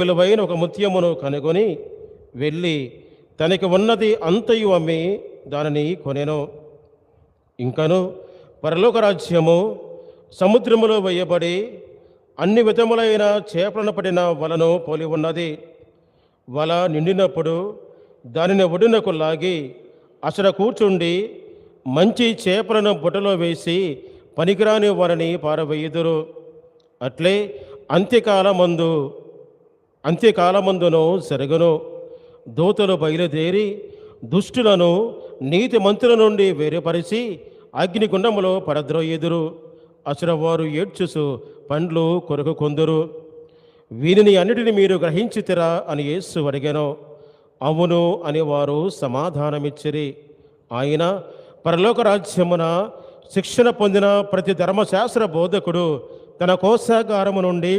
విలువైన ఒక ముత్యమును కనుగొని వెళ్ళి తనకి ఉన్నది అంతయు అమ్మి దానిని కొనెను. ఇంకను పరలోక రాజ్యము సముద్రములో వేయబడి అన్ని విధములైన చేపలను పడిన వలను పోలి ఉన్నది. వల నిండినప్పుడు దానిని ఒడినకు లాగి అసలు కూర్చుండి మంచి చేపలను బుట్టలో వేసి పనికిరాని వారిని పారవేయుదురు. అట్లే అంత్యకాలమందును జరగను. దూతలు బయలుదేరి దుష్టులను నీతిమంతుల నుండి వేరుపరిచి అగ్నిగుండములో పడద్రోయుదురు. అసలు వారు ఏడ్చుసు పండ్లు కొరకు కొందరు. వీనిని అన్నిటిని మీరు గ్రహించితిరా అని యేసు అడిగాను. అవును అని వారు సమాధానమిచ్చిరి. ఆయన పరలోక రాజ్యమున శిక్షణ పొందిన ప్రతి ధర్మశాస్త్ర బోధకుడు తన కోశాగారము నుండి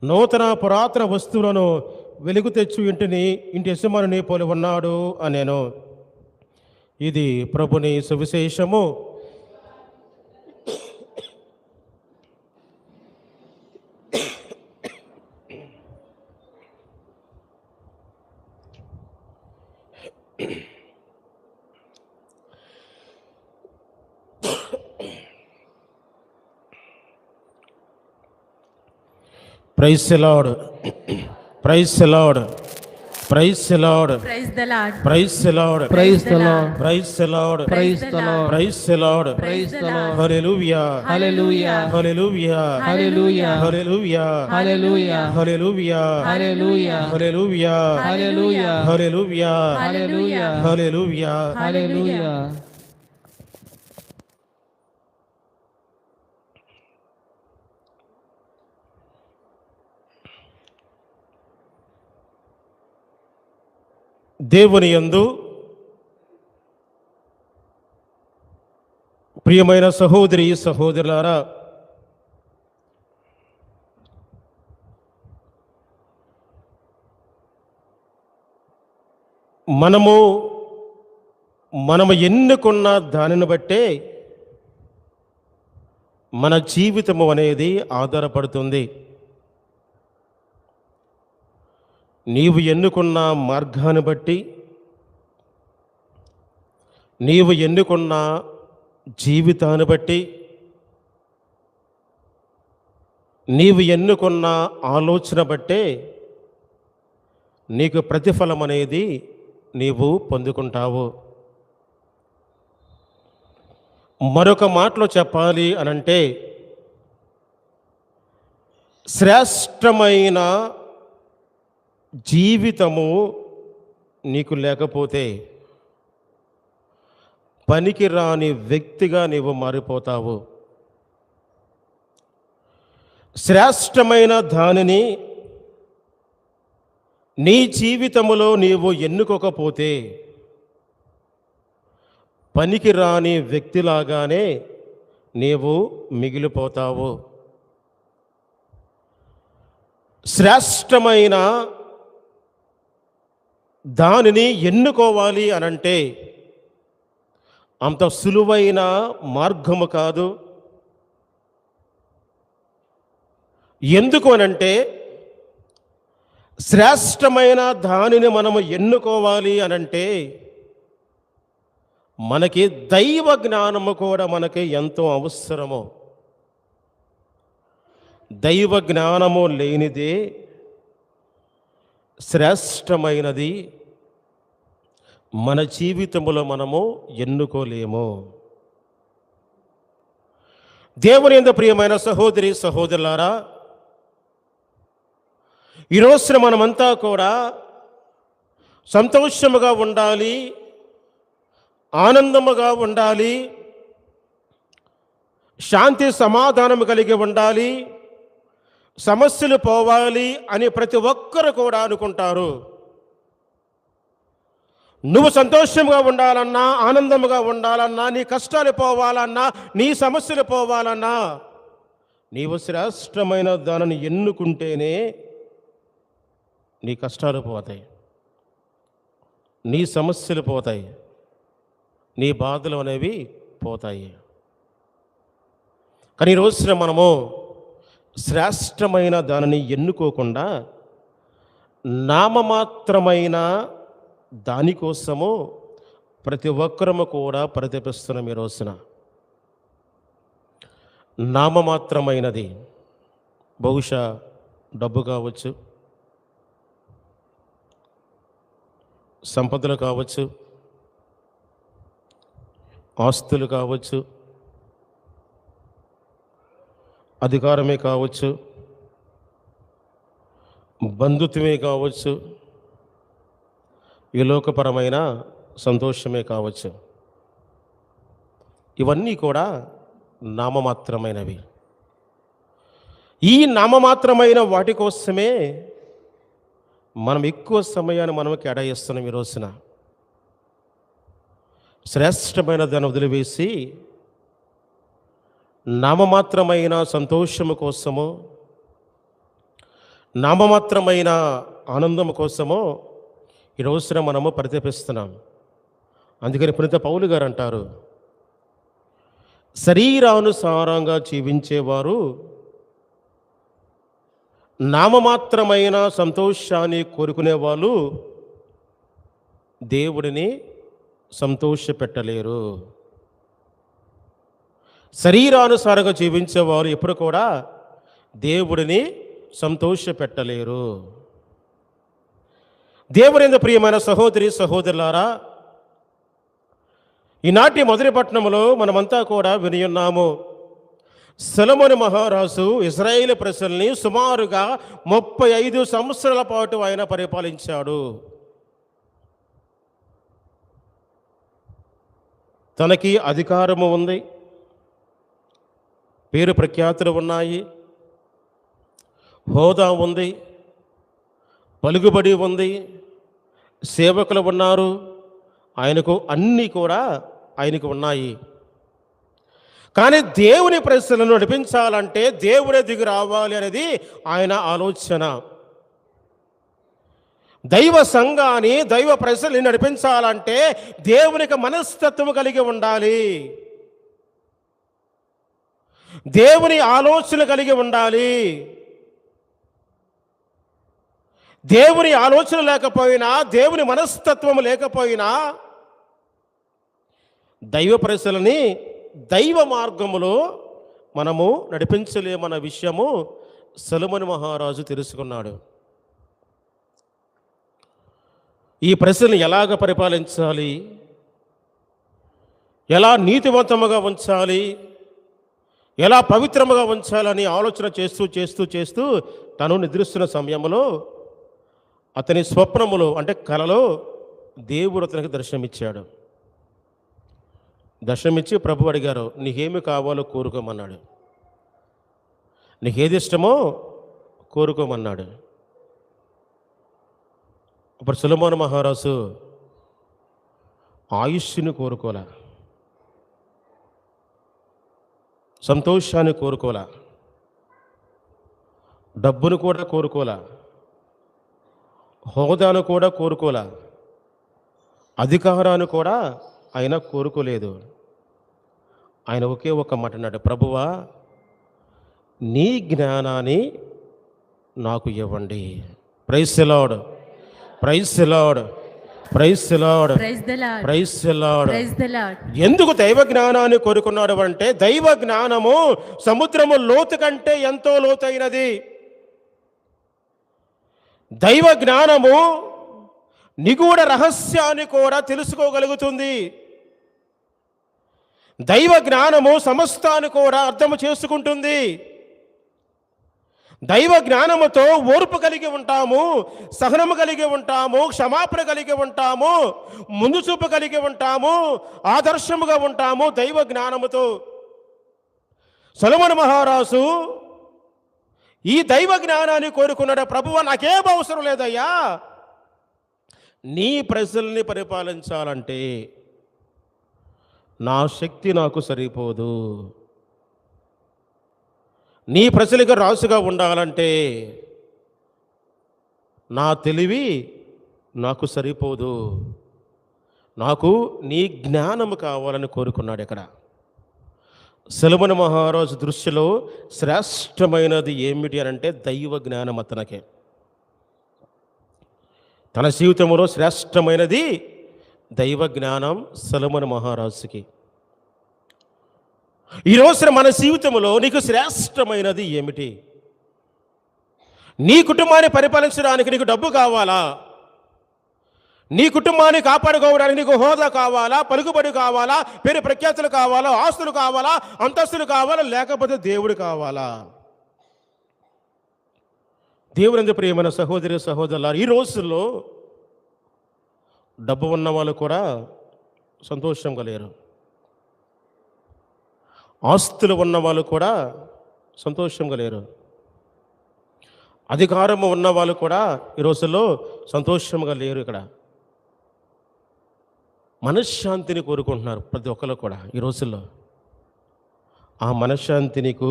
నూతన పురాతన వస్తువులను వెలుగు తెచ్చు ఇంటి యజమానిని పోలి ఉన్నాడు అనేను. ఇది ప్రభుని సువిశేషము. Praise the Lord. Praise the Lord. Praise the Lord. Praise the Lord. Praise the Lord. Praise the Lord. Praise the Lord. Praise the Lord. Praise the Lord. Praise the Lord. Hallelujah. Hallelujah. Hallelujah. Hallelujah. Hallelujah. Hallelujah. Hallelujah. Hallelujah. Hallelujah. Hallelujah. Hallelujah. Hallelujah. Hallelujah. Hallelujah. దేవుని యందు ప్రియమైన సహోదరి సహోదరులారా, మనము ఎన్నుకున్న దానిని బట్టే మన జీవితము అనేది ఆధారపడుతుంది. నీవు ఎన్నుకున్న మార్గాన్ని బట్టి, నీవు ఎన్నుకున్న జీవితాన్ని బట్టి, నీవు ఎన్నుకున్న ఆలోచన బట్టే నీకు ప్రతిఫలం అనేది నీవు పొందుకుంటావు. మరొక మాటలో చెప్పాలి అనంటే, శ్రేష్టమైన జీవితము నీకు లేకపోతే పనికిరాని వ్యక్తిగా నీవు మారిపోతావు. శ్రేష్టమైన దానిని నీ జీవితములో నీవు ఎన్నుకోకపోతే పనికిరాని వ్యక్తిలాగానే నీవు మిగిలిపోతావు. శ్రేష్టమైన దానిని ఎన్నుకోవాలి అనంటే అంత సులువైన మార్గము కాదు. ఎందుకు అనంటే, శ్రేష్టమైన దానిని మనము ఎన్నుకోవాలి అనంటే మనకి దైవ జ్ఞానము కూడా మనకి ఎంతో అవసరము. దైవ జ్ఞానము లేనిదే శ్రేష్టమైనది మన జీవితంలో మనము ఎన్నుకోలేము. దేవుని యందు ప్రియమైన సహోదరి సహోదరులారా, ఈరోజున మనమంతా కూడా సంతోషముగా ఉండాలి, ఆనందముగా ఉండాలి, శాంతి సమాధానము కలిగి ఉండాలి, సమస్యలు పోవాలి అని ప్రతి ఒక్కరు కూడా అనుకుంటారు. నువ్వు సంతోషంగా ఉండాలన్నా, ఆనందముగా ఉండాలన్నా, నీ కష్టాలు పోవాలన్నా, నీ సమస్యలు పోవాలన్నా నీవు శ్రేష్టమైన దానిని ఎన్నుకుంటేనే నీ కష్టాలు పోతాయి, నీ సమస్యలు పోతాయి, నీ బాధలు అనేవి పోతాయి. కానీ ఈ రోజున మనము శ్రేష్టమైన దానిని ఎన్నుకోకుండా నామమాత్రమైన దానికోసము ప్రతి ఒక్కరము కూడా ప్రతిపిస్తున్నాం ఈ రోజున. నామమాత్రమైనది బహుశా డబ్బు కావచ్చు, సంపదలు కావచ్చు, ఆస్తులు కావచ్చు, అధికారమే కావచ్చు, బంధుత్వమే కావచ్చు, ఈ లోకపరమైన సంతోషమే కావచ్చు. ఇవన్నీ కూడా నామమాత్రమైనవి. ఈ నామమాత్రమైన వాటి కోసమే మనం ఎక్కువ సమయాన్ని మనం కేటాయిస్తున్నాం ఈ రోజున. శ్రేష్టమైన దాన్ని వదిలివేసి నామమాత్రమైన సంతోషము కోసము, నామమాత్రమైన ఆనందం కోసము ఈ రోజున మనము పరితపిస్తున్నాం. అందుకని పునీత పౌలు గారు అంటారు, శరీరానుసారంగా జీవించేవారు నామమాత్రమైన సంతోషాన్ని కోరుకునే వాళ్ళు దేవుడిని సంతోషపెట్టలేరు. శరీరానుసారంగా జీవించేవారు ఎప్పుడు కూడా దేవుడిని సంతోషపెట్టలేరు. దేవుని ప్రియమైన సహోదరి సహోదరులారా, ఈనాటి మొదటి పట్టణంలో మనమంతా కూడా విని ఉన్నాము. సొలొమోను మహారాజు ఇశ్రాయేలు ప్రజల్ని సుమారుగా 35 సంవత్సరాల పాటు ఆయన పరిపాలించాడు. తనకి అధికారము ఉంది, పేరు ప్రఖ్యాతులు ఉన్నాయి, హోదా ఉంది, పలుకుబడి ఉంది, సేవకులు ఉన్నారు, ఆయనకు అన్నీ కూడా ఆయనకు ఉన్నాయి. కానీ దేవుని ప్రజలను నడిపించాలంటే దేవుడే దిగి రావాలి అనేది ఆయన ఆలోచన. దైవ సంఘాన్ని, దైవ ప్రజల్ని నడిపించాలంటే దేవునికి మనస్తత్వం కలిగి ఉండాలి, దేవుని ఆలోచన కలిగి ఉండాలి. దేవుని ఆలోచన లేకపోయినా, దేవుని మనస్తత్వం లేకపోయినా దైవ ప్రజలని దైవ మార్గములో మనము నడిపించలేమన్న విషయము సొలొమోను మహారాజు తెలుసుకున్నాడు. ఈ ప్రజల్ని ఎలాగ పరిపాలించాలి, ఎలా నీతివంతముగా ఉంచాలి, ఎలా పవిత్రముగా ఉంచాలని ఆలోచన చేస్తూ చేస్తూ చేస్తూ తను నిద్రిస్తున్న సమయంలో అతని స్వప్నములో అంటే కలలో దేవుడు అతనికి దర్శనమిచ్చాడు. దర్శనమిచ్చి ప్రభు అడిగారు, నీకేమి కావాలో కోరుకోమన్నాడు. నీకేది ఇష్టమో కోరుకోమన్నాడు. అప్పుడు సొలొమోను మహారాజు ఆయుష్ని కోరుకోలే, సంతోషాన్ని కోరుకోలే, డబ్బును కూడా కోరుకోలే, హోదాను కూడా కోరుకోలే, అధికారాన్ని కూడా ఆయన కోరుకోలేదు. ఆయన ఒకే ఒక మాట అన్నాడు, ప్రభువా నీ జ్ఞానాన్ని నాకు ఇవ్వండి. Praise the lord, praise the lord, praise the lord, praise the lord. ఎందుకు దైవ జ్ఞానాన్ని కోరుకున్నాడు అంటే, దైవ జ్ఞానము సముద్రము లోతు కంటే ఎంతో లోతైనది. దైవ జ్ఞానము నిగూఢ రహస్యాన్ని కూడా తెలుసుకోగలుగుతుంది. దైవ జ్ఞానము సమస్తాన్ని కూడా అర్థం చేసుకుంటుంది. దైవ జ్ఞానముతో ఓర్పు కలిగి ఉంటాము, సహనము కలిగి ఉంటాము, క్షమాపణ కలిగి ఉంటాము, ముందు చూపు కలిగి ఉంటాము, ఆదర్శముగా ఉంటాము దైవ జ్ఞానముతో. సొలొమోను మహారాజు ఈ దైవ జ్ఞానాన్ని కోరుకున్నాడు. ప్రభువా నాకేం అవసరం లేదయ్యా, నీ ప్రజల్ని పరిపాలించాలంటే నా శక్తి నాకు సరిపోదు, నీ ప్రజలకు రాజుగా ఉండాలంటే నా తెలివి నాకు సరిపోదు, నాకు నీ జ్ఞానము కావాలని కోరుకున్నాడు. ఇక్కడ సొలొమోను మహారాజు దృష్టిలో శ్రేష్టమైనది ఏమిటి అని అంటే దైవ జ్ఞానం. అతనికి తన జీవితంలో శ్రేష్టమైనది దైవ జ్ఞానం సొలొమోను మహారాజుకి. ఈ రోజున మన జీవితంలో నీకు శ్రేష్టమైనది ఏమిటి? నీ కుటుంబాన్ని పరిపాలించడానికి నీకు డబ్బు కావాలా? నీ కుటుంబాన్ని కాపాడుకోవడానికి నీకు హోదా కావాలా? పలుకుబడి కావాలా? పేరు ప్రఖ్యాతులు కావాలా? ఆస్తులు కావాలా? అంతస్తులు కావాలా? లేకపోతే దేవుడు కావాలా? దేవుని ప్రియమైన సహోదరి సహోదరులారా, ఈ రోజుల్లో డబ్బు ఉన్న వాళ్ళు కూడా సంతోషంగా లేరు. ఆస్తులు ఉన్న వాళ్ళు కూడా సంతోషంగా లేరు. అధికారము ఉన్న వాళ్ళు కూడా ఈ రోజుల్లో సంతోషంగా లేరు. ఇక్కడ మనశ్శాంతిని కోరుకుంటున్నారు ప్రతి ఒక్కరు కూడా ఈ రోజుల్లో. ఆ మనశ్శాంతి నీకు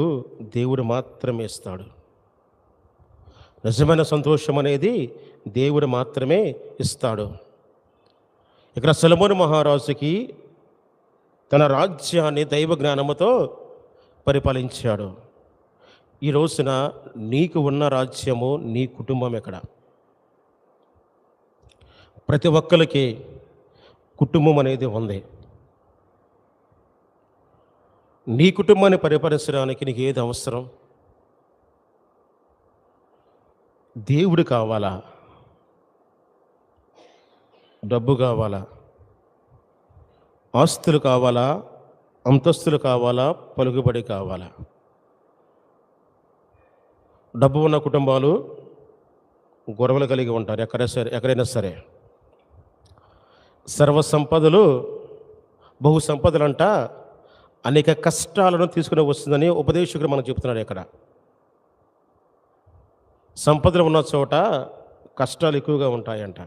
దేవుడు మాత్రమే ఇస్తాడు. నిజమైన సంతోషం అనేది దేవుడు మాత్రమే ఇస్తాడు. ఇక్కడ సొలొమోను మహారాజుకి తన రాజ్యాన్ని దైవ జ్ఞానముతో పరిపాలించాడు. ఈ రోజున నీకు ఉన్న రాజ్యము నీ కుటుంబం ఎక్కడ? ప్రతి ఒక్కరికి కుటుంబం అనేది ఉంది. నీ కుటుంబాన్ని పరిపాలించడానికి నీకు ఏది అవసరం? దేవుడు కావాలా? డబ్బు కావాలా? ఆస్తులు కావాలా? అంతస్తులు కావాలా? పలుకుబడి కావాలా? డబ్బు ఉన్న కుటుంబాలు గొడవలు కలిగి ఉంటారు ఎక్కడైనా సరే. సర్వ సంపదలు బహు సంపదలంట అనేక కష్టాలను తీసుకుని వస్తుందని ఉపదేశకుడు మనకు చెప్తున్నాడు. ఇక్కడ సంపదలు ఉన్న చోట కష్టాలు ఎక్కువగా ఉంటాయంట.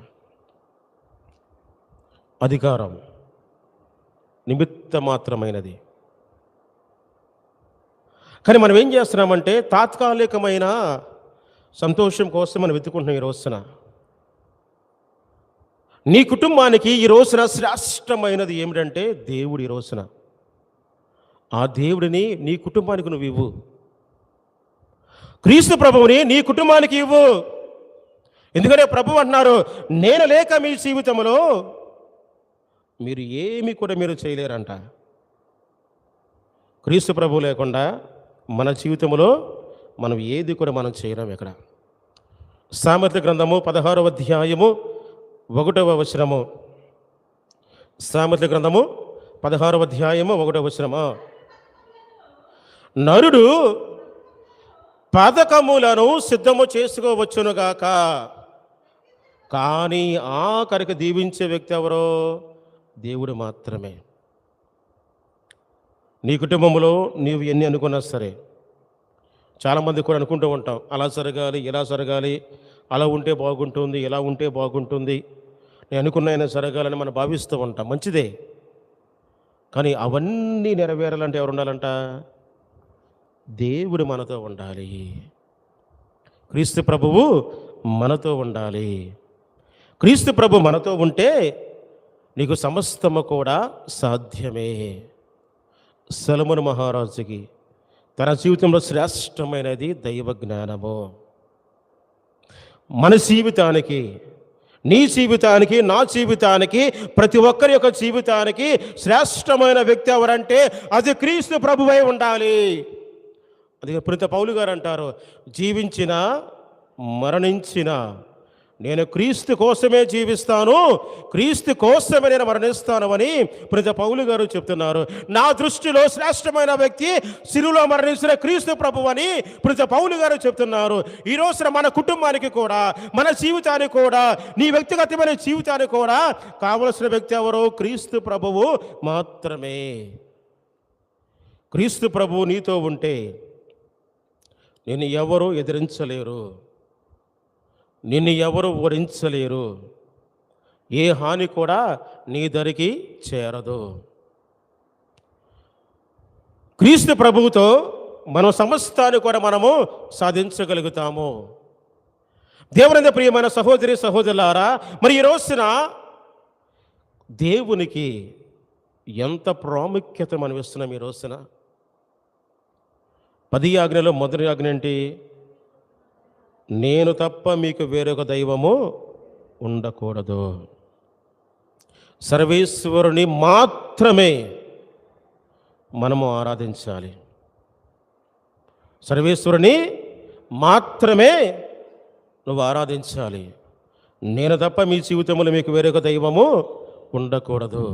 అధికారం నిమిత్త మాత్రమైనది. కానీ మనం ఏం చేస్తున్నామంటే తాత్కాలికమైన సంతోషం కోసం మనం వెతుకుంటున్నాం. ఈ రోజున నీ కుటుంబానికి ఈ రోజున శ్రేష్టమైనది ఏమిటంటే దేవుడు. ఈ రోజున ఆ దేవుడిని నీ కుటుంబానికి నువ్వు ఇవ్వు. క్రీస్తు ప్రభువుని నీ కుటుంబానికి ఇవ్వు. ఎందుకంటే ప్రభు అంటున్నారు, నేను లేక మీ జీవితంలో మీరు ఏమి కూడా మీరు చేయలేరంట. క్రీస్తు ప్రభు లేకుండా మన జీవితంలో మనం ఏది కూడా మనం చేయలేం. ఇక్కడ సామెతల గ్రంథము 16వ అధ్యాయము 1వ వచనము. సామెతల గ్రంథము 16వ అధ్యాయము 1వ వచనము. నరుడు పథకములను సిద్ధము చేసుకోవచ్చునుగాక, కానీ ఆఖరికి దీవించే వ్యక్తి ఎవరో? దేవుడు మాత్రమే. నీ కుటుంబంలో నీవు ఎన్ని అనుకున్నా సరే, చాలామంది కూడా అనుకుంటూ ఉంటాం, అలా జరగాలి, ఇలా జరగాలి, అలా ఉంటే బాగుంటుంది, ఇలా ఉంటే బాగుంటుంది, నేను అనుకున్న జరగాలని మనం భావిస్తూ ఉంటాం. మంచిదే. కానీ అవన్నీ నెరవేరాలంటే ఎవరు ఉండాలంట? దేవుడు మనతో ఉండాలి. క్రీస్తు ప్రభువు మనతో ఉండాలి. క్రీస్తు ప్రభు మనతో ఉంటే నీకు సమస్తము కూడా సాధ్యమే. సొలొమోను మహారాజుకి తన జీవితంలో శ్రేష్టమైనది దైవ జ్ఞానము. మన జీవితానికి, నీ జీవితానికి, నా జీవితానికి, ప్రతి ఒక్కరి యొక్క జీవితానికి శ్రేష్టమైన వ్యక్తి ఎవరంటే అది క్రీస్తు ప్రభువై ఉండాలి. అది పునీత పౌలు గారు అంటారు, జీవించిన మరణించిన నేను క్రీస్తు కోసమే జీవిస్తాను, క్రీస్తు కోసమే నేను మరణిస్తాను అని పునీత పౌలు గారు చెప్తున్నారు. నా దృష్టిలో శ్రేష్టమైన వ్యక్తి శిలువలో మరణించిన క్రీస్తు ప్రభువు అని పునీత పౌలు గారు చెప్తున్నారు. ఈ రోజున మన కుటుంబానికి కూడా, మన జీవితానికి కూడా, నీ వ్యక్తిగతమైన జీవితానికి కూడా కావలసిన వ్యక్తి ఎవరో? క్రీస్తు ప్రభువు మాత్రమే. క్రీస్తు ప్రభువు నీతో ఉంటే నిన్ను ఎవరు ఎదిరించలేరు, నిన్ను ఎవరు ఓడించలేరు, ఏ హాని కూడా నీ దరికి చేరదు. క్రీస్తు ప్రభువుతో మనం సమస్తాన్ని కూడా మనము సాధించగలుగుతాము. దేవుని ప్రియమైన సహోదరి సహోదరులారా, మరి ఈ రోజున దేవునికి ఎంత ప్రాముఖ్యత మనం ఇస్తున్నాం? ఈ రోజున 10 ఆజ్ఞలో మొదటి ఆజ్ఞ ఏంటి? నేను తప్ప మీకు వేరొక దైవము ఉండకూడదు. సర్వేశ్వరుని మాత్రమే మనము ఆరాధించాలి. సర్వేశ్వరుని మాత్రమే నువ్వు ఆరాధించాలి. నేను తప్ప మీ జీవితంలో మీకు వేరొక దైవము ఉండకూడదు.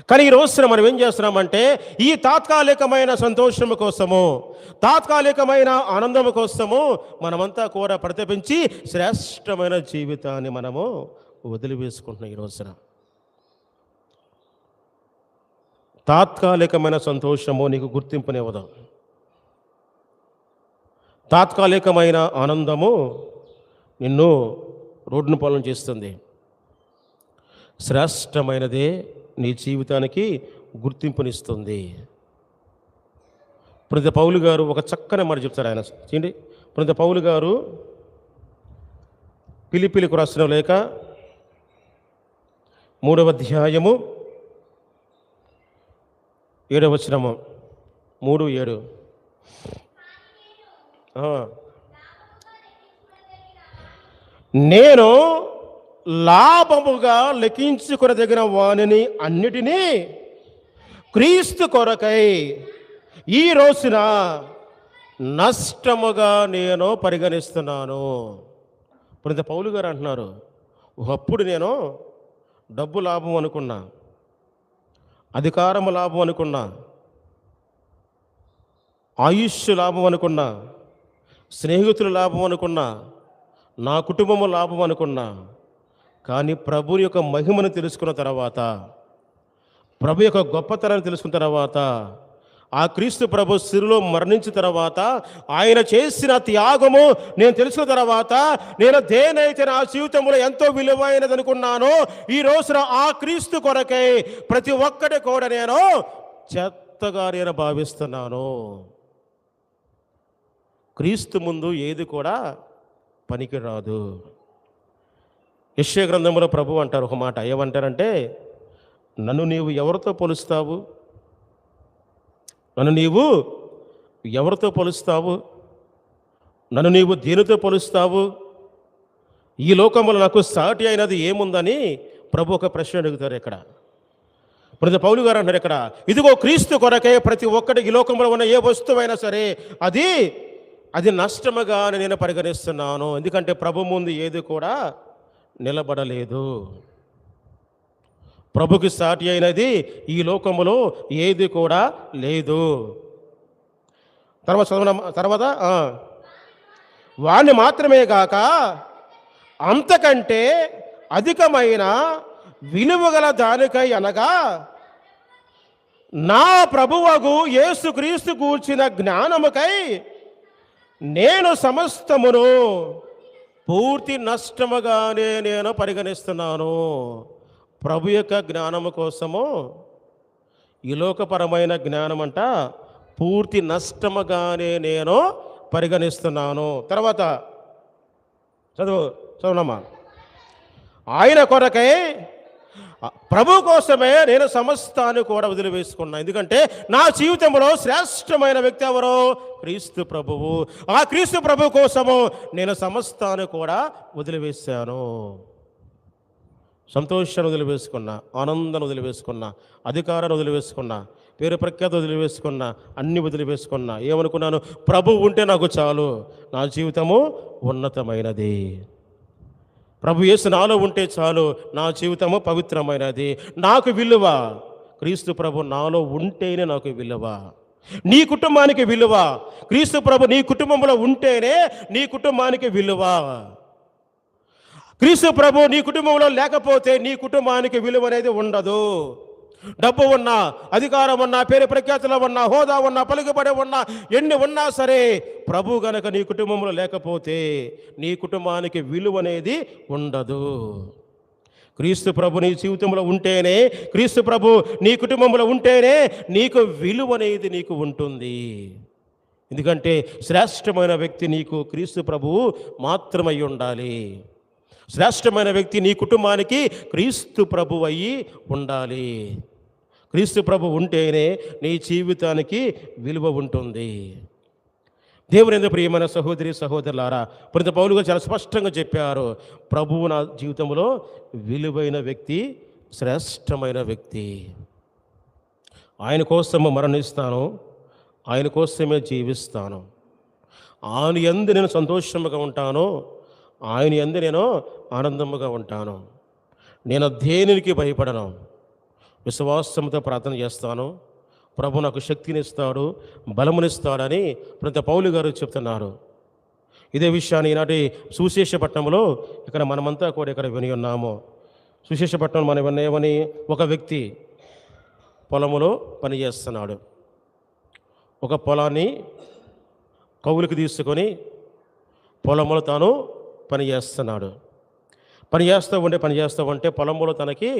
కానీ ఈ రోజున మనం ఏం చేస్తున్నామంటే ఈ తాత్కాలికమైన సంతోషము కోసము, తాత్కాలికమైన ఆనందము కోసము మనమంతా కూడా ప్రతిపించి శ్రేష్టమైన జీవితాన్ని మనము వదిలివేసుకుంటున్నాం. ఈ రోజున తాత్కాలికమైన సంతోషము నీకు గుర్తింపునివ్వదు. తాత్కాలికమైన ఆనందము నిన్ను రోడ్డును పాలన చేస్తుంది. శ్రేష్టమైనదే నీ జీవితానికి గుర్తింపునిస్తుంది. పునీత పౌలు గారు ఒక చక్కని మాట చెప్తారు. ఆయన చూడండి, పునీత పౌలు గారు ఫిలిప్పీలకు రాసిన లేఖ 3వ అధ్యాయము 7వ వచనము 3:7. నేను లాభముగా లెక్కించుకొనదగిన వానిని అన్నిటినీ క్రీస్తు కొరకై ఈ రోజున నష్టముగా నేను పరిగణిస్తున్నాను. పునీత పౌలు గారు అంటున్నారు, ఒకప్పుడు నేను డబ్బు లాభం అనుకున్నా, అధికారము లాభం అనుకున్నా, ఆయుష్ లాభం అనుకున్నా, స్నేహితుల లాభం అనుకున్నా, నా కుటుంబము లాభం అనుకున్నా. కానీ ప్రభు యొక్క మహిమను తెలుసుకున్న తర్వాత, ప్రభు యొక్క గొప్పతనాన్ని తెలుసుకున్న తర్వాత, ఆ క్రీస్తు ప్రభు సిలువలో మరణించిన తర్వాత ఆయన చేసిన త్యాగము నేను తెలుసుకున్న తర్వాత, నేను దేనైతే నా జీవితంలో ఎంతో విలువైనది అనుకున్నానో ఈ రోజున ఆ క్రీస్తు కొరకై ప్రతి ఒక్కటి కూడా నేను చెత్తగా నేను భావిస్తున్నాను. క్రీస్తు ముందు ఏది కూడా పనికిరాదు. యెషయా గ్రంథంలో ప్రభు అంటారు ఒక మాట, ఏమంటారంటే, నన్ను నీవు ఎవరితో పోలుస్తావు? నన్ను నీవు ఎవరితో పోలుస్తావు? నన్ను నీవు దేనితో పోలుస్తావు? ఈ లోకంలో నాకు సాటి అయినది ఏముందని ప్రభు ఒక ప్రశ్న అడుగుతారు. ఇక్కడ ప్రతి పౌలు గారు అంటారు ఇక్కడ, ఇదిగో క్రీస్తు కొరకే ప్రతి ఒక్కటి ఈ లోకంలో ఉన్న ఏ వస్తువైనా సరే అది నష్టముగా నేను పరిగణిస్తున్నాను. ఎందుకంటే ప్రభు ముందు ఏది కూడా నిలబడలేదు. ప్రభుకి సాటి అయినది ఈ లోకములో ఏది కూడా లేదు. తర్వాత వాణ్ణి మాత్రమే గాక అంతకంటే అధికమైన విలువగల దానికై అనగా నా ప్రభువగు యేసుక్రీస్తు కూర్చిన జ్ఞానముకై నేను సమస్తమును పూర్తి నష్టముగానే నేను పరిగణిస్తున్నాను. ప్రభు యొక్క జ్ఞానము కోసము ఈ లోకపరమైన జ్ఞానం పూర్తి నష్టముగానే నేను పరిగణిస్తున్నాను. తర్వాత చదువునమ్మా. ఆయన కొరకై ప్రభు కోసమే నేను సమస్తాన్ని కూడా వదిలివేసుకున్నా. ఎందుకంటే నా జీవితంలో శ్రేష్టమైన వ్యక్తి ఎవరో? క్రీస్తు ప్రభువు. ఆ క్రీస్తు ప్రభు కోసము నేను సమస్తాన్ని కూడా వదిలివేశాను. సంతోషాన్ని వదిలివేసుకున్నా, ఆనందాన్ని వదిలివేసుకున్నా, అధికారాన్ని వదిలివేసుకున్నా, పేరు ప్రఖ్యాత వదిలివేసుకున్నా, అన్ని వదిలివేసుకున్నా. ఏమనుకున్నాను? ప్రభు ఉంటే నాకు చాలు, నా జీవితము ఉన్నతమైనది. ప్రభు యేసు నాలో ఉంటే చాలు, నా జీవితము పవిత్రమైనది. నాకు విలువ క్రీస్తు ప్రభు నాలో ఉంటేనే నాకు విలువ. నీ కుటుంబానికి విలువ క్రీస్తు ప్రభు నీ కుటుంబంలో ఉంటేనే నీ కుటుంబానికి విలువ. క్రీస్తు ప్రభు నీ కుటుంబంలో లేకపోతే నీ కుటుంబానికి విలువ అనేది ఉండదు. డబ్బు ఉన్నా, అధికారం ఉన్నా, పేరు ప్రఖ్యాతులు ఉన్నా, హోదా ఉన్నా, పలుకుబడి ఉన్నా, ఎన్ని ఉన్నా సరే ప్రభు గనక నీ కుటుంబంలో లేకపోతే నీ కుటుంబానికి విలువ అనేది ఉండదు. క్రీస్తు ప్రభు నీ జీవితంలో ఉంటేనే, క్రీస్తు ప్రభు నీ కుటుంబంలో ఉంటేనే నీకు విలువ అనేది నీకు ఉంటుంది. ఎందుకంటే శ్రేష్టమైన వ్యక్తి నీకు క్రీస్తు ప్రభువు మాత్రమై ఉండాలి. శ్రేష్టమైన వ్యక్తి నీ కుటుంబానికి క్రీస్తు ప్రభు అయ్యి ఉండాలి. క్రీస్తు ప్రభు ఉంటేనే నీ జీవితానికి విలువ ఉంటుంది. దేవుని యందు ప్రియమైన సహోదరి సహోదరులారా, పునీత పౌలు గారు చాలా స్పష్టంగా చెప్పారు, ప్రభువు నా జీవితంలో విలువైన వ్యక్తి, శ్రేష్టమైన వ్యక్తి. ఆయన కోసము మరణిస్తాను, ఆయన కోసమే జీవిస్తాను. ఆయన యందు నేను సంతోషముగా ఉంటాను, ఆయన యందు నేను ఆనందముగా ఉంటాను. నేను దేనికి భయపడను, విశ్వాసంతో ప్రార్థన చేస్తాను. ప్రభు నాకు శక్తినిస్తాడు, బలమునిస్తాడని పునీత పౌలు గారు చెప్తున్నారు. ఇదే విషయాన్ని ఈనాటి సువిశేషపట్నంలో ఇక్కడ మనమంతా కూడా ఇక్కడ విని ఉన్నాము. సువిశేషపట్నం మనం వినేమని, ఒక వ్యక్తి పొలములో పనిచేస్తున్నాడు. ఒక పొలాన్ని కౌలుకి తీసుకొని పొలంలో తాను పనిచేస్తున్నాడు. పనిచేస్తూ ఉంటే పొలంలో తనకి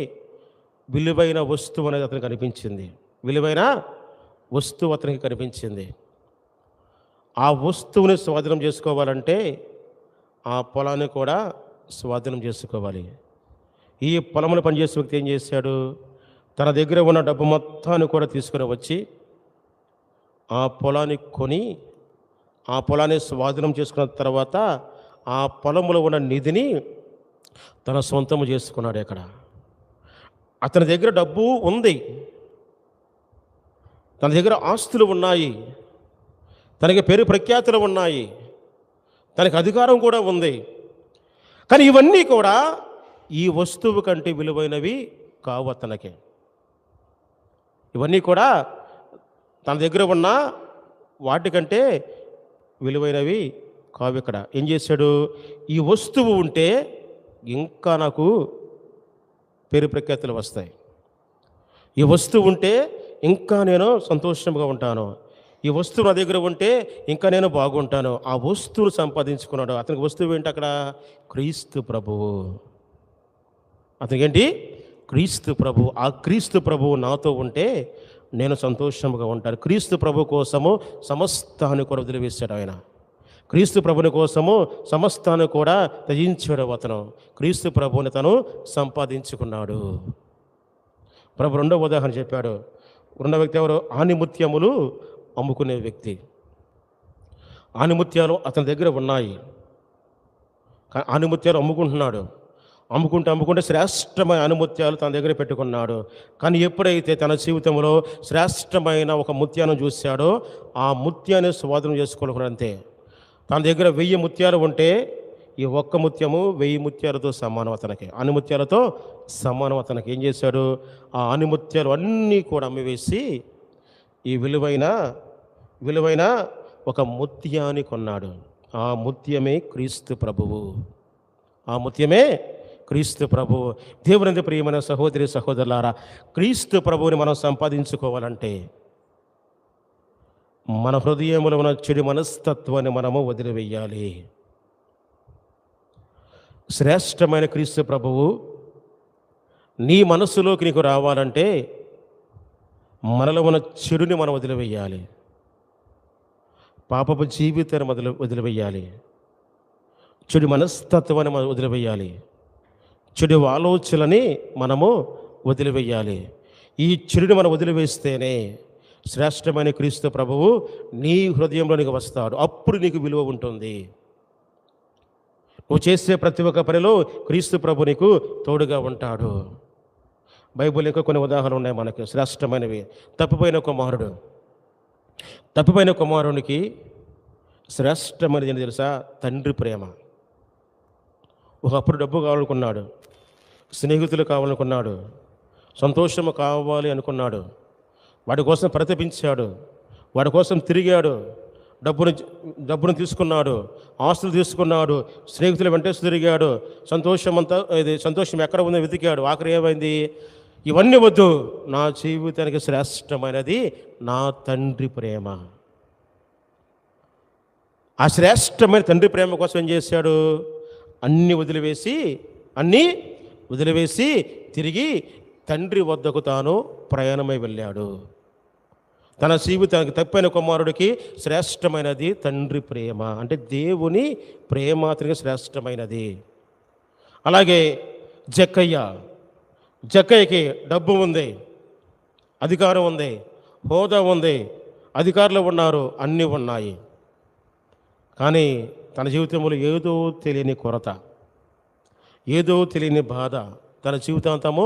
విలువైన వస్తువు అనేది అతనికి కనిపించింది. విలువైన వస్తువు అతనికి కనిపించింది. ఆ వస్తువుని స్వాధీనం చేసుకోవాలంటే ఆ పొలాన్ని కూడా స్వాధీనం చేసుకోవాలి. ఈ పొలంలో పనిచేసే వ్యక్తి ఏం చేశాడు, తన దగ్గర ఉన్న డబ్బు మొత్తాన్ని కూడా తీసుకుని వచ్చి ఆ పొలాన్ని కొని, ఆ పొలాన్ని స్వాధీనం చేసుకున్న తర్వాత ఆ పొలంలో ఉన్న నిధిని తన సొంతము చేసుకున్నాడు. ఇక్కడ అతని దగ్గర డబ్బు ఉంది, తన దగ్గర ఆస్తులు ఉన్నాయి, తనకి పేరు ప్రఖ్యాతులు ఉన్నాయి, తనకి అధికారం కూడా ఉంది. కానీ ఇవన్నీ కూడా ఈ వస్తువు కంటే విలువైనవి కావు అతనికి. ఇవన్నీ కూడా తన దగ్గర ఉన్న వాటికంటే విలువైనవి కావు. ఇక్కడ ఏం చేశాడు, ఈ వస్తువు ఉంటే ఇంకా నాకు పేరు ప్రఖ్యాతులు వస్తాయి, ఈ వస్తువు ఉంటే ఇంకా నేను సంతోషంగా ఉంటాను, ఈ వస్తువు నా దగ్గర ఉంటే ఇంకా నేను బాగుంటాను. ఆ వస్తువును సంపాదించుకున్నాడు. అతనికి వస్తువు ఏంటి అక్కడ, క్రీస్తు ప్రభువు. అతనికి ఏంటి, క్రీస్తు ప్రభువు. ఆ క్రీస్తు ప్రభువు నాతో ఉంటే నేను సంతోషంగా ఉంటాను. క్రీస్తు ప్రభు కోసము సమస్తాన్ని కూడా వదిలివేశాడు ఆయన. క్రీస్తు ప్రభుని కోసము సమస్తాన్ని కూడా త్యజించాడు అతను. క్రీస్తు ప్రభువుని తను సంపాదించుకున్నాడు. ప్రభు రెండవ ఉదాహరణ చెప్పాడు. రెండవ వ్యక్తి ఎవరు, ఆనిముత్యములు అమ్ముకునే వ్యక్తి. ఆనిముత్యాలు అతని దగ్గర ఉన్నాయి, ఆనిముత్యాలు అమ్ముకుంటున్నాడు. అమ్ముకుంటే శ్రేష్టమైన ఆనిముత్యాలు తన దగ్గర పెట్టుకున్నాడు. కానీ ఎప్పుడైతే తన జీవితంలో శ్రేష్టమైన ఒక ముత్యాన్ని చూశాడో ఆ ముత్యాన్ని స్వాధీనం చేసుకోవాలనుకున్నాడు. అంతే. తన దగ్గర 1000 ముత్యాలు ఉంటే ఈ ఒక్క ముత్యము 1000 ముత్యాలతో సమానం అతనికి, ఆనిముత్యాలతో సమానం అతనికి. ఏం చేశాడు, ఆ ఆనిముత్యాలు అన్నీ కూడా అమ్మివేసి ఈ విలువైన ఒక ముత్యాన్ని కొన్నాడు. ఆ ముత్యమే క్రీస్తు ప్రభువు. ఆ ముత్యమే క్రీస్తు ప్రభువు. దేవుని ప్రియమైన సహోదరి సహోదరులారా, క్రీస్తు ప్రభువుని మనం సంపాదించుకోవాలంటే మన హృదయంలో ఉన్న చెడు మనస్తత్వాన్ని మనము వదిలివేయాలి. శ్రేష్టమైన క్రీస్తు ప్రభువు నీ మనస్సులోకి నీకు రావాలంటే మనలో ఉన్న చెడుని మనం వదిలివేయాలి, పాపపు జీవితాన్ని వదిలివేయాలి, చెడు మనస్తత్వాన్ని మనం వదిలివేయాలి, చెడు ఆలోచనని మనము వదిలివేయాలి. ఈ చెడుని మనం వదిలివేస్తేనే శ్రేష్టమైన క్రీస్తు ప్రభువు నీ హృదయంలో నీకు వస్తాడు. అప్పుడు నీకు విలువ ఉంటుంది. నువ్వు చేసే ప్రతి ఒక్క పనిలో క్రీస్తు ప్రభు నీకు తోడుగా ఉంటాడు. బైబిల్ ఇంకా కొన్ని ఉదాహరణలు ఉన్నాయి మనకి శ్రేష్టమైనవి. తప్పిపోయిన కుమారునికి శ్రేష్టమైనది ఏంటి తెలుసా, తండ్రి ప్రేమ. ఒకప్పుడు డబ్బు కావాలనుకున్నాడు, స్నేహితులు కావాలనుకున్నాడు, సంతోషము కావాలి అనుకున్నాడు, వాడి కోసం ప్రతిపించాడు, వాడి కోసం తిరిగాడు, డబ్బును తీసుకున్నాడు, ఆస్తులు తీసుకున్నాడు, స్నేహితులు వెంటేసి తిరిగాడు, సంతోషం ఎక్కడ ఉందో వెతికాడు. ఆఖరి ఏమైంది, ఇవన్నీ వద్దు, నా జీవితానికి శ్రేష్టమైనది నా తండ్రి ప్రేమ. ఆ శ్రేష్టమైన తండ్రి ప్రేమ కోసం ఏం చేశాడు, అన్నీ వదిలివేసి తిరిగి తండ్రి వద్దకు తాను ప్రయాణమై వెళ్ళాడు. తన జీవితానికి తప్పైన కుమారుడికి శ్రేష్టమైనది తండ్రి ప్రేమ, అంటే దేవుని ప్రేమ అతనికి శ్రేష్టమైనది. అలాగే జక్కయ్యకి డబ్బు ఉంది, అధికారం ఉంది, హోదా ఉంది, అధికారులు ఉన్నారు, అన్నీ ఉన్నాయి. కానీ తన జీవితంలో ఏదో తెలియని కొరత, ఏదో తెలియని బాధ తన జీవితాంతము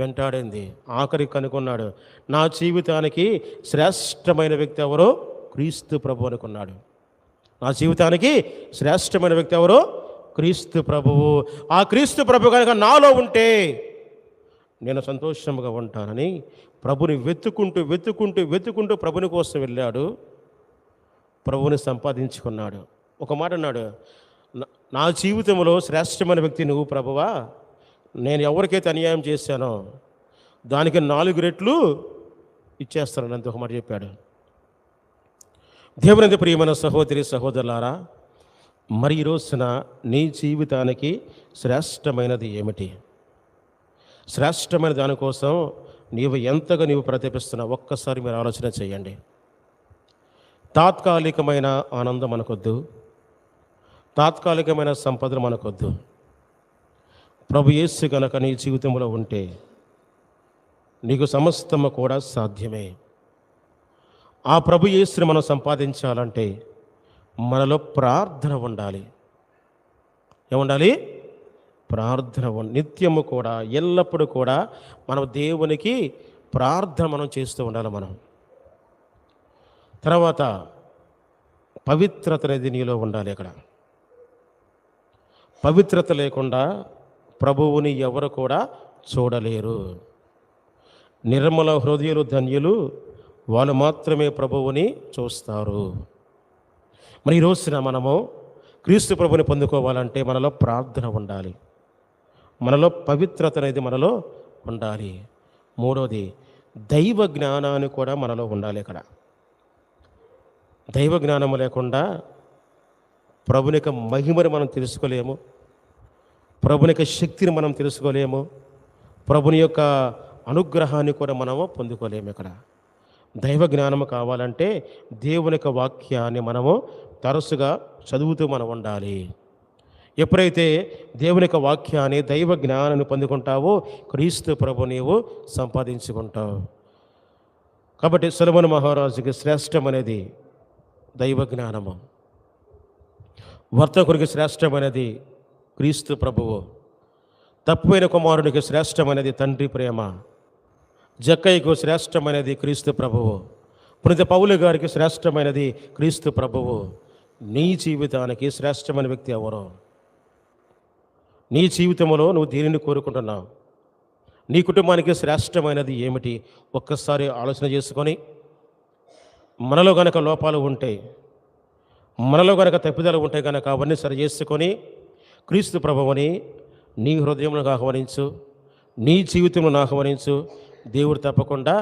వెంటాడింది. ఆఖరికి కనుక్కున్నాడు, నా జీవితానికి శ్రేష్టమైన వ్యక్తి ఎవరో క్రీస్తు ప్రభు అనుకున్నాడు. నా జీవితానికి శ్రేష్టమైన వ్యక్తి ఎవరో క్రీస్తు ప్రభువు. ఆ క్రీస్తు ప్రభు కనుక నాలో ఉంటే నేను సంతోషంగా ఉంటానని ప్రభుని వెతుక్కుంటూ ప్రభుని కోసం వెళ్ళాడు. ప్రభుని సంపాదించుకున్నాడు. ఒక మాట అన్నాడు, నా జీవితంలో శ్రేష్టమైన వ్యక్తి నువ్వు ప్రభువా, నేను ఎవరికైతే అన్యాయం చేశానో దానికి 4 రెట్లు ఇచ్చేస్తానని అంత ఒక మాట చెప్పాడు. దేవుని ప్రియమైన సహోదరి సహోదరులారా, మరి ఈ రోజున నీ జీవితానికి శ్రేష్టమైనది ఏమిటి? శ్రేష్టమైన దానికోసం నీవు ఎంతగా ప్రతిపిస్తున్నావు ఒక్కసారి మీరు ఆలోచన చేయండి. తాత్కాలికమైన ఆనందం మనకొద్దు, తాత్కాలికమైన సంపదలు మనకొద్దు. ప్రభు యేసు కనుక నీ జీవితంలో ఉంటే నీకు సమస్తము కూడా సాధ్యమే. ఆ ప్రభు యేసుని మనం సంపాదించాలంటే మనలో ప్రార్థన ఉండాలి. ఏముండాలి? ప్రార్థన. నిత్యము కూడా ఎల్లప్పుడూ కూడా మనం దేవునికి ప్రార్థన మనం చేస్తూ ఉండాలి. మనం తర్వాత పవిత్రత అనేది నీలో ఉండాలి. అక్కడ పవిత్రత లేకుండా ప్రభువుని ఎవరు కూడా చూడలేరు. నిర్మల హృదయులు ధన్యులు, వాళ్ళు మాత్రమే ప్రభువుని చూస్తారు. మరి ఈ రోజున మనము క్రీస్తు ప్రభుని పొందుకోవాలంటే మనలో ప్రార్థన ఉండాలి, మనలో పవిత్రత అనేది మనలో ఉండాలి. మూడోది దైవ జ్ఞానాన్ని కూడా మనలో ఉండాలి. ఇక్కడ దైవ జ్ఞానము లేకుండా ప్రభుని యొక్క మహిమని మనం తెలుసుకోలేము, ప్రభుని యొక్క శక్తిని మనం తెలుసుకోలేము, ప్రభుని యొక్క అనుగ్రహాన్ని కూడా మనము పొందుకోలేము. ఇక్కడ దైవ జ్ఞానము కావాలంటే దేవుని యొక్క వాక్యాన్ని మనము తరచుగా చదువుతూ మనం ఉండాలి. ఎప్పుడైతే దేవుని యొక్క వాక్యాన్ని దైవ జ్ఞానాన్ని పొందుకుంటావో క్రీస్తు ప్రభు నీవు సంపాదించుకుంటావు. కాబట్టి సొలొమోను మహారాజుకి శ్రేష్టమనేది దైవ జ్ఞానము, వర్తకునికి శ్రేష్టమైనది క్రీస్తు ప్రభువు, తప్పిపోయిన కుమారునికి శ్రేష్టమైనది తండ్రి ప్రేమ, జక్కయ్యకు శ్రేష్టమైనది క్రీస్తు ప్రభువు, పునీత పౌలు గారికి శ్రేష్టమైనది క్రీస్తు ప్రభువు. నీ జీవితానికి శ్రేష్టమైన వ్యక్తి ఎవరో? నీ జీవితంలో నువ్వు దేనిని కోరుకుంటున్నావు? నీ కుటుంబానికి శ్రేష్టమైనది ఏమిటి? ఒక్కసారి ఆలోచన చేసుకొని మనలో గనక లోపాలు ఉంటే, మనలో గనక తప్పిదాలు ఉంటే కనుక అవన్నీ సరి చేసుకొని క్రీస్తు ప్రభువుని నీ హృదయంలో ఆహ్వానించు, నీ జీవితంలో ఆహ్వానించు. దేవుడు తప్పకుండా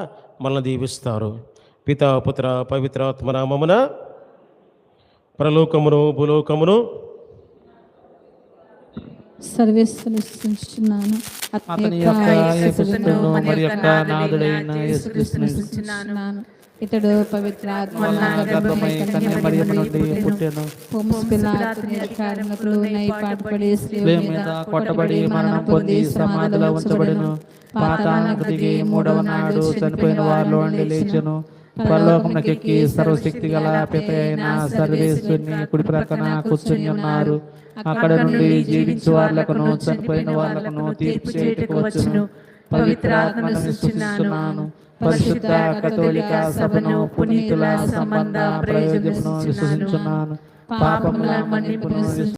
మనల్ని దీవిస్తారు. పితా పుత్ర పవిత్రాత్మ నామమున పరలోకమును భూలోకమును సర్వేశ్వరుస్తున్నాను. అతని యొక్క యేసుక్రీస్తును మరి యొక్క నాథుడైన యేసుక్రీస్తును స్తుతిస్తున్నాను. ఇతడు పవిత్రాత్మ గర్భమై కన్య మరియమ్మ నుండి పుట్టెను. పొంసు పిలాతు అధికారములకు నైపాటుపడి శిలువ మీద కొట్టబడి మరణం పొంది సమాధిలో ఉంచబడెను. పాతాళమునకు దిగి 3వ నాడు చనిపోయిన వారిలో నుండి లేచెను. పరలోకమునకెక్కి సర్వశక్తి గల పిత అయిన సర్వేశ్వరుని కుడి ప్రక్కన కూర్చుని ఉన్నారు. అక్కడ నుండి జీవించు వార్లకును చనిపోయిన వార్లకును తీర్పు చేయుటకు వచ్చును. పవిత్రాత్మను విశ్వసిస్తున్నాను. పరిశుద్ధ కథోలిక సభను పునీతుల సంబంధ ప్రయోజనమును విశ్వసించున్నాను. పాపముల మన్నింపును